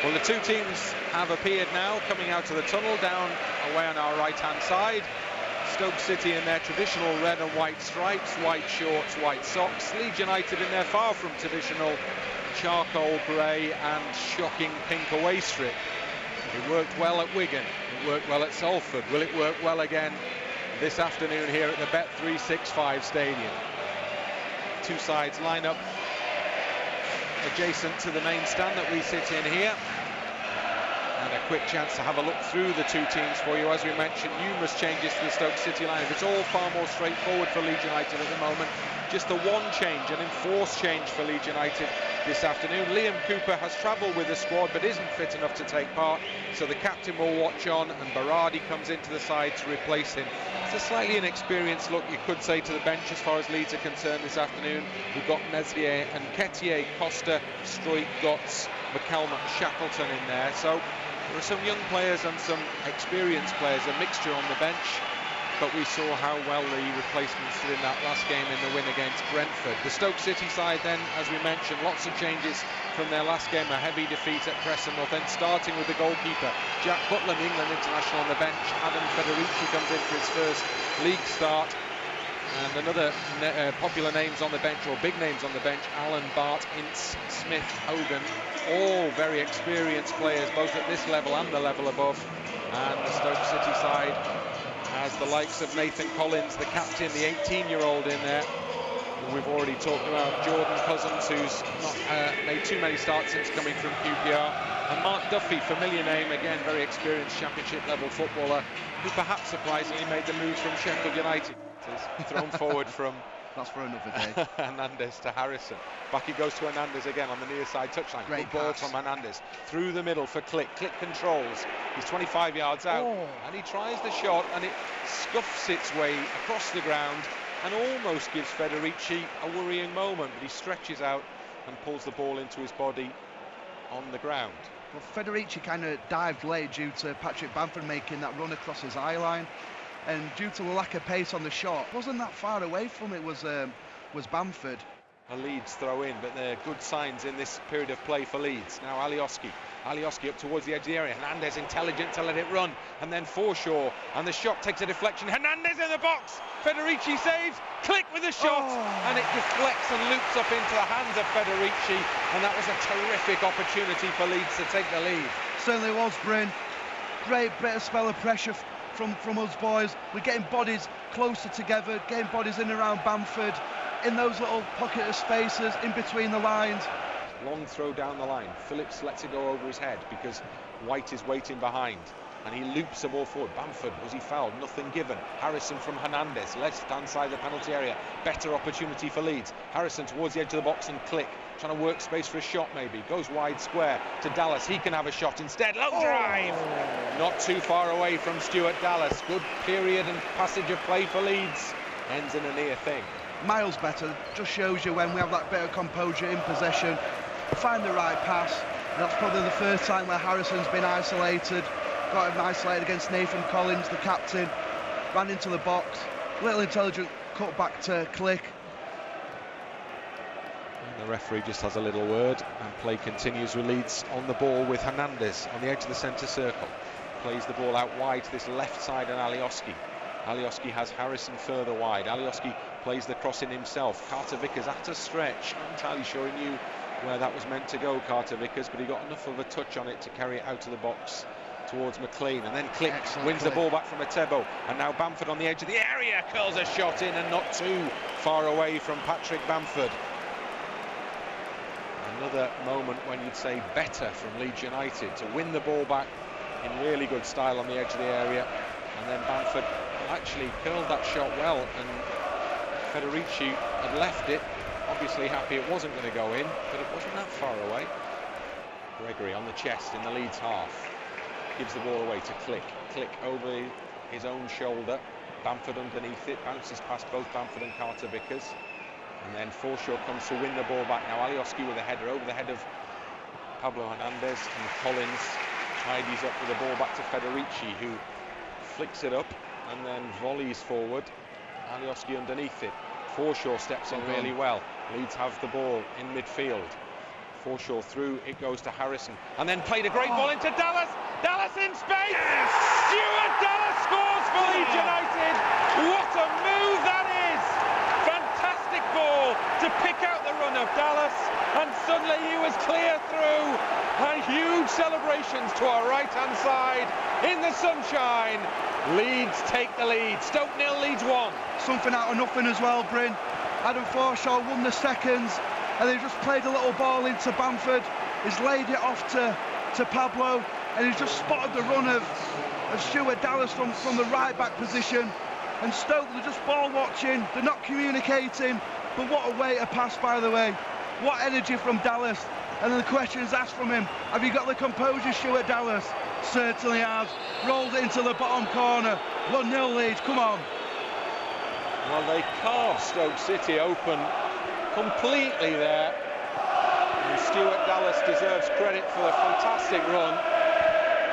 Well, the two teams have appeared now, coming out of the tunnel, down away on our right-hand side. Stoke City in their traditional red and white stripes, white shorts, white socks. Leeds United in their far from traditional charcoal grey and shocking pink away strip. It worked well at Wigan, it worked well at Salford. Will it work well again this afternoon here at the Bet365 Stadium? Two sides line up adjacent to the main stand that we sit in here, and a quick chance to have a look through the two teams for you. As we mentioned, numerous changes to the Stoke City lineup. It's all far more straightforward for Leeds United at the moment. Just the one change, an enforced change for Leeds United this afternoon. Liam Cooper has travelled with the squad but isn't fit enough to take part, so the captain will watch on, and Berardi comes into the side to replace him. It's a slightly inexperienced look, you could say, to the bench as far as Leeds are concerned this afternoon. We've got Meslier and Nketiah, Costa, Struijk, Gotts, McCalmont, Shackleton in there. So there are some young players and some experienced players, a mixture on the bench. But we saw how well the replacements did in that last game in the win against Brentford. The Stoke City side then, as we mentioned, lots of changes from their last game, a heavy defeat at Preston North End, starting with the goalkeeper. Jack Butland, the England international, on the bench. Adam Federici comes in for his first league start. And another popular names on the bench, or big names on the bench: Alan, Bart, Ince, Smith, Hogan, all very experienced players, both at this level and the level above. And the Stoke City side has the likes of Nathan Collins, the captain, the 18-year-old in there. We've already talked about Jordan Cousins, who's not made too many starts since coming from QPR. And Mark Duffy, familiar name, again, very experienced championship-level footballer, who perhaps surprisingly made the move from Sheffield United. Thrown forward from that's for another day. Hernandez to Harrison. Back he goes to Hernandez again on the near side touchline. Great Good ball pass from Hernandez through the middle for Click. Click controls. He's 25 yards out, and he tries the shot, and it scuffs its way across the ground and almost gives Federici a worrying moment, but he stretches out and pulls the ball into his body on the ground. Well, Federici kind of dived late due to Patrick Bamford making that run across his eye line. And due to the lack of pace on the shot, wasn't that far away from it was Bamford. A Leeds throw in, but they're good signs in this period of play for Leeds. Now Alioski up towards the edge of the area. Hernandez intelligent to let it run, and then Forshaw, and the shot takes a deflection. Hernandez in the box. Federici saves. Click with the shot, and it deflects and loops up into the hands of Federici, and that was a terrific opportunity for Leeds to take the lead. Certainly was, Bryn. Great bit of spell of pressure from us boys. We're getting bodies closer together, getting bodies in and around Bamford, in those little pocket of spaces in between the lines. Long throw down the line. Phillips lets it go over his head because White is waiting behind, and he loops the ball forward. Bamford, was he fouled? Nothing given. Harrison from Hernandez, left hand side of the penalty area. Better opportunity for Leeds. Harrison towards the edge of the box and Click, trying to work space for a shot maybe. Goes wide square to Dallas. He can have a shot instead. Long drive. Not too far away from Stuart Dallas. Good period and passage of play for Leeds. Ends in a near thing. Miles better. Just shows you when we have that bit of composure in possession, find the right pass. And that's probably the first time where Harrison's been isolated. Got him isolated against Nathan Collins, the captain. Ran into the box. Little intelligent cut back to Click. And the referee just has a little word, and play continues with Leeds on the ball with Hernandez on the edge of the centre circle. Plays the ball out wide to this left side and Alioski. Alioski has Harrison further wide. Alioski plays the cross in himself. Carter Vickers at a stretch. Not entirely sure he knew where that was meant to go, Carter Vickers, but he got enough of a touch on it to carry it out of the box towards McLean, and then Click wins the ball back from Etebo, and now Bamford on the edge of the area curls a shot in, and not too far away from Patrick Bamford. Another moment when you'd say better from Leeds United to win the ball back in really good style on the edge of the area, and then Bamford actually curled that shot well, and Federici had left it, obviously happy it wasn't going to go in, but it wasn't that far away. Gregory on the chest in the Leeds half, gives the ball away to Click. Click over his own shoulder, Bamford underneath it, bounces past both Bamford and Carter Vickers, and then Forshaw comes to win the ball back. Now Alioski with a header over the head of Pablo Hernandez, and Collins tidies up with the ball back to Federici, who flicks it up and then volleys forward. Alioski underneath it. Forshaw steps in really well. Leeds have the ball in midfield. Forshaw through, it goes to Harrison, and then played a great ball into Dallas. Dallas in space. Yes! Stuart Dallas scores for Leeds United. What a move that is! Fantastic ball to pick out the run of Dallas, and suddenly he was clear through. And huge celebrations to our right-hand side in the sunshine. Leeds take the lead. Stoke 0, Leeds 1. Something out of nothing as well, Bryn. Adam Forshaw won the seconds, and they just played a little ball into Bamford. He's laid it off to Pablo, and he's just spotted the run of Stuart Dallas from the right back position. And Stoke, they're just ball watching, they're not communicating, but what a way to pass, by the way. What energy from Dallas. And then the question is asked from him, have you got the composure, Stuart Dallas? Certainly has. Rolled it into the bottom corner. 1-0 Leeds, come on. Well, they carved Stoke City open completely there. And Stuart Dallas deserves credit for the fantastic run.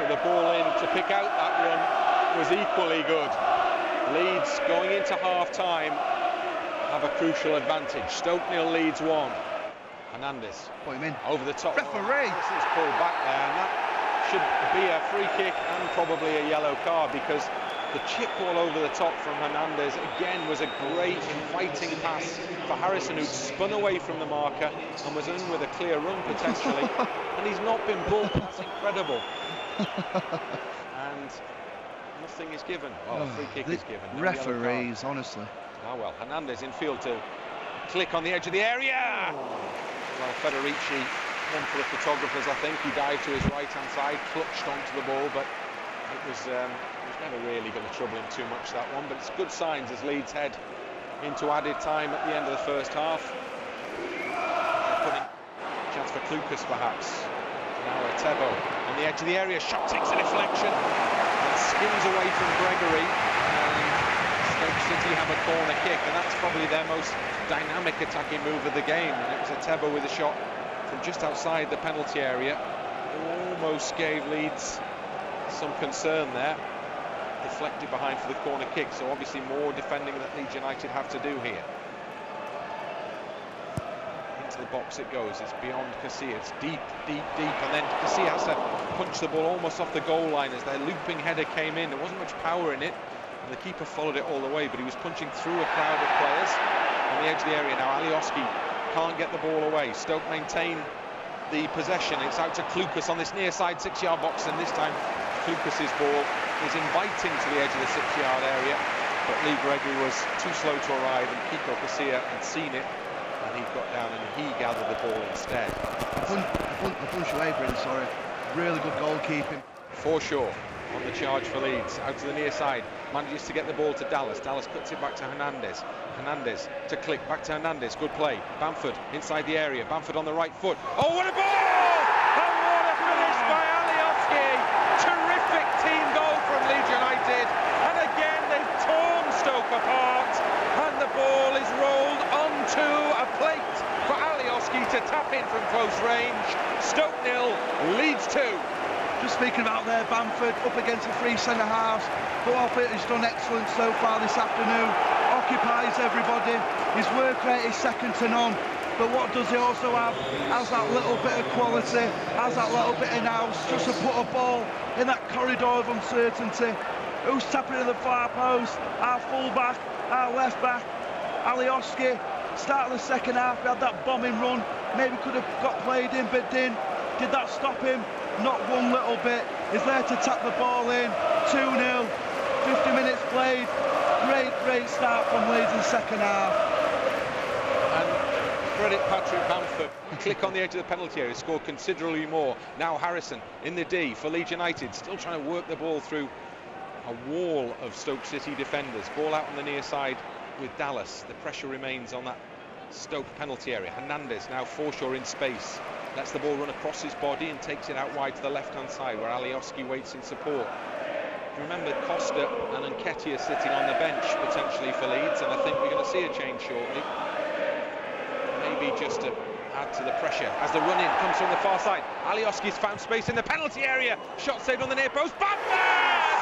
But the ball in to pick out that run was equally good. Leeds going into half-time have a crucial advantage. Stoke 0, Leeds 1. Hernandez. What do you mean? Over the top. Referee! This is pulled back there, and that should be a free kick and probably a yellow card, because the chip ball over the top from Hernandez again was a great inviting pass for Harrison, who'd spun away from the marker and was in with a clear run potentially, and he's not been bought. That's incredible. And nothing is given. Well, a free kick is given. No referees, honestly. Ah well, Hernandez in field to click on the edge of the area. Well, Federici, one for the photographers, I think. He dived to his right-hand side, clutched onto the ball, but it was never really going to trouble him too much, that one. But it's good signs as Leeds head into added time at the end of the first half. Putting a chance for Klukas, perhaps. Now Tebo on the edge of the area, shot takes a deflection and skims away from Gregory. Stoke City have a corner kick, and that's probably their most dynamic attacking move of the game. And it was Tebo with a shot from just outside the penalty area. Almost gave Leeds some concern there. Deflected behind for the corner kick, so obviously more defending that Leeds United have to do here. Into the box it goes, it's beyond Casilla, it's deep, deep, deep, and then Casilla has to punch the ball almost off the goal line as their looping header came in. There wasn't much power in it, and the keeper followed it all the way, but he was punching through a crowd of players on the edge of the area. Now Alioski can't get the ball away. Stoke maintain the possession. It's out to Klukas on this near side 6-yard box, and this time Klukas's ball is inviting to the edge of the 6-yard area, but Lee Gregory was too slow to arrive, and Kiko Casilla had seen it, and he got down and he gathered the ball instead. A punch away, Bryn, sorry. Really good goalkeeping. Forshaw on the charge for Leeds, out to the near side, manages to get the ball to Dallas. Dallas cuts it back to Hernandez. Hernandez to click, back to Hernandez, good play. Bamford inside the area, Bamford on the right foot. Oh, what a ball! And what a finish by Alioski! Terrific team goal from Leeds United, and again they've torn Stoke apart, and the ball is rolled onto a plate for Alioski to tap in from close range. Stoke 0, Leeds 2. Just speaking about there, Bamford up against the three centre-halves, but I think he's done excellent so far this afternoon. Occupies everybody, his work rate is second to none, but what does he also have? Has that little bit of quality, has that little bit of nous, just to put a ball in that corridor of uncertainty. Who's tapping in the far post? Our full-back, our left-back, Alioski. Start of the second half, he had that bombing run, maybe could have got played in, but didn't. Did that stop him? Not one little bit. He's there to tap the ball in. 2-0, 50 minutes played. Great start from Leeds in the second half. And credit Patrick Bamford. Click on the edge of the penalty area, scored considerably more. Now Harrison in the D for Leeds United, still trying to work the ball through a wall of Stoke City defenders. Ball out on the near side with Dallas. The pressure remains on that Stoke penalty area. Hernandez now Forshaw in space. Lets the ball run across his body and takes it out wide to the left-hand side where Alioski waits in support. Remember, Costa and Nketiah sitting on the bench potentially for Leeds, and I think we're going to see a change shortly. Maybe just to add to the pressure as the run-in comes from the far side. Alioski's found space in the penalty area. Shot saved on the near post. Bamford!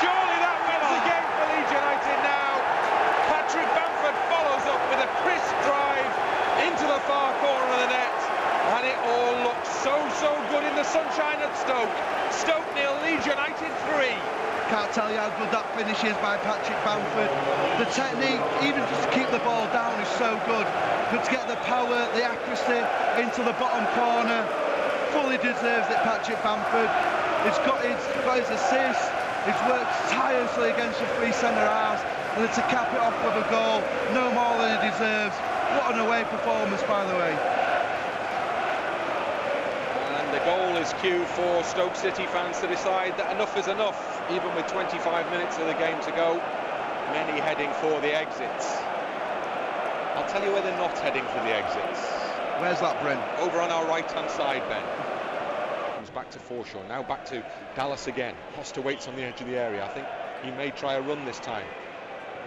Surely that wins the game for Leeds United now. Patrick Bamford follows up with a crisp drive into the far corner of the net. And it all so good in the sunshine at Stoke. Stoke 0, Leeds United 3. Can't tell you how good that finish is by Patrick Bamford. The technique, even just to keep the ball down, is so good. But to get the power, the accuracy into the bottom corner, fully deserves it, Patrick Bamford. He's got his assist, he's worked tirelessly against the three centre-halves, and then to cap it off with a goal, no more than he deserves. What an away performance, by the way. And the goal is cue for Stoke City fans to decide that enough is enough, even with 25 minutes of the game to go. Many heading for the exits. I'll tell you where they're not heading for the exits. Where's that, Bryn? Over on our right-hand side, Ben. Comes back to Forshaw, now back to Dallas again. Costa waits on the edge of the area. I think he may try a run this time.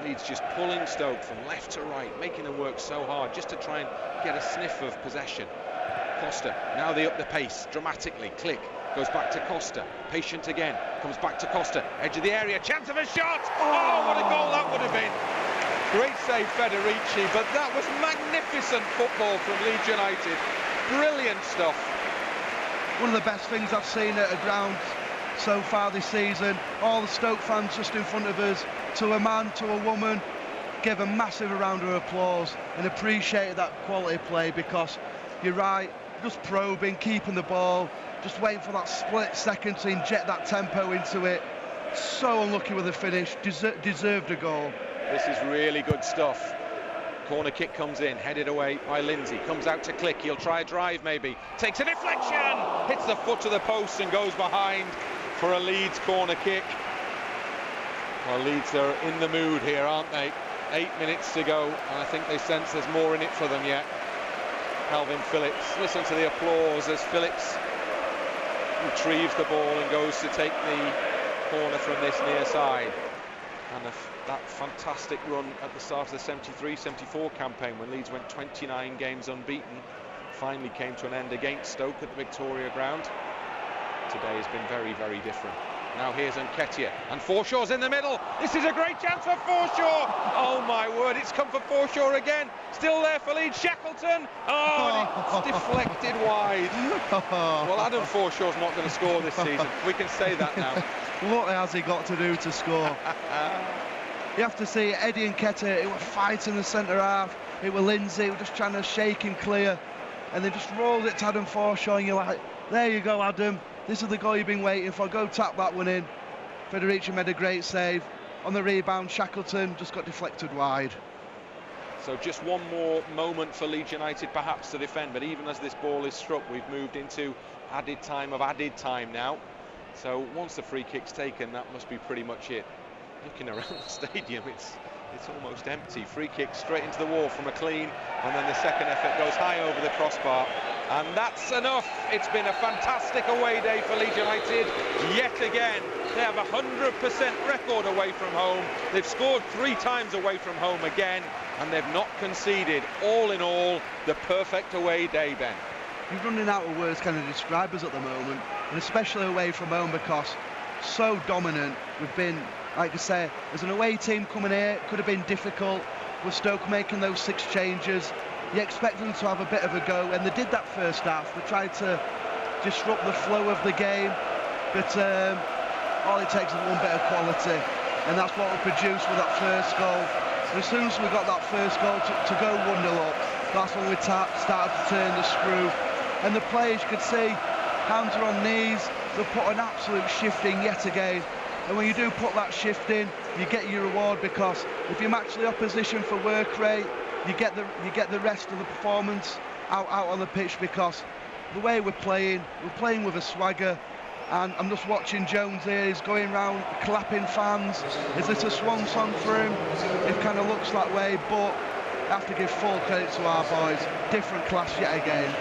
Leeds just pulling Stoke from left to right, making them work so hard just to try and get a sniff of possession. Costa, now they up the pace dramatically. Click, goes back to Costa, patient again, comes back to Costa, edge of the area, chance of a shot! Oh, what a goal that would have been! Great save, Federici, but that was magnificent football from Leeds United. Brilliant stuff. One of the best things I've seen at a ground so far this season. All the Stoke fans just in front of us, to a man, to a woman, give a massive round of applause and appreciate that quality play, because you're right, just probing, keeping the ball, just waiting for that split second to inject that tempo into it. So unlucky with the finish, deserved a goal. This is really good stuff. Corner kick comes in, headed away by Lindsay, comes out to Click, he'll try a drive maybe, takes a deflection, hits the foot of the post and goes behind for a Leeds corner kick. Well, Leeds are in the mood here, aren't they? 8 minutes to go, and I think they sense there's more in it for them yet. Calvin Phillips, listen to the applause as Phillips retrieves the ball and goes to take the corner from this near side. And that fantastic run at the start of the 73-74 campaign, when Leeds went 29 games unbeaten, finally came to an end against Stoke at the Victoria Ground. Today has been very, very different. Now here's Nketiah, and Forshaw's in the middle. This is a great chance for Forshaw. Oh my word, it's come for Forshaw again. Still there for Leeds, Shackleton. Oh, and it's deflected wide. Well, Adam Forshaw's not going to score this season. We can say that now. What has he got to do to score? You have to see Eddie Nketiah, he was fighting the centre half. It was Lindsay, just trying to shake him clear. And they just rolled it to Adam Forshaw, and you're like, there you go, Adam. This is the goal you've been waiting for. Go tap that one in. Federici made a great save. On the rebound, Shackleton just got deflected wide. So just one more moment for Leeds United perhaps to defend, but even as this ball is struck, we've moved into added time of added time now. So once the free kick's taken, that must be pretty much it. Looking around the stadium, it's almost empty. Free kick straight into the wall from McLean, and then the second effort goes high over the crossbar. And that's enough. It's been a fantastic away day for Leeds United yet again. They have a 100% record away from home. They've scored 3 times away from home again, and they've not conceded. All in all, the perfect away day, Ben. You're running out of words kind of describe us at the moment, and especially away from home, because so dominant. We've been, like I say, as an away team coming here, it could have been difficult with Stoke making those 6 changes. You expect them to have a bit of a go, and they did that first half. They tried to disrupt the flow of the game, but all it takes is one bit of quality, and that's what we produced with that first goal. And as soon as we got that first goal to go 1-0 up, that's when we started to turn the screw. And the players, you could see, hands are on knees. They've put an absolute shift in yet again. And when you do put that shift in, you get your reward, because if you match the opposition for work rate, you get the rest of the performance out on the pitch, because the way we're playing with a swagger. And I'm just watching Jones here, he's going round clapping fans. Is this a swan song for him? It kind of looks that way, but I have to give full credit to our boys. Different class yet again.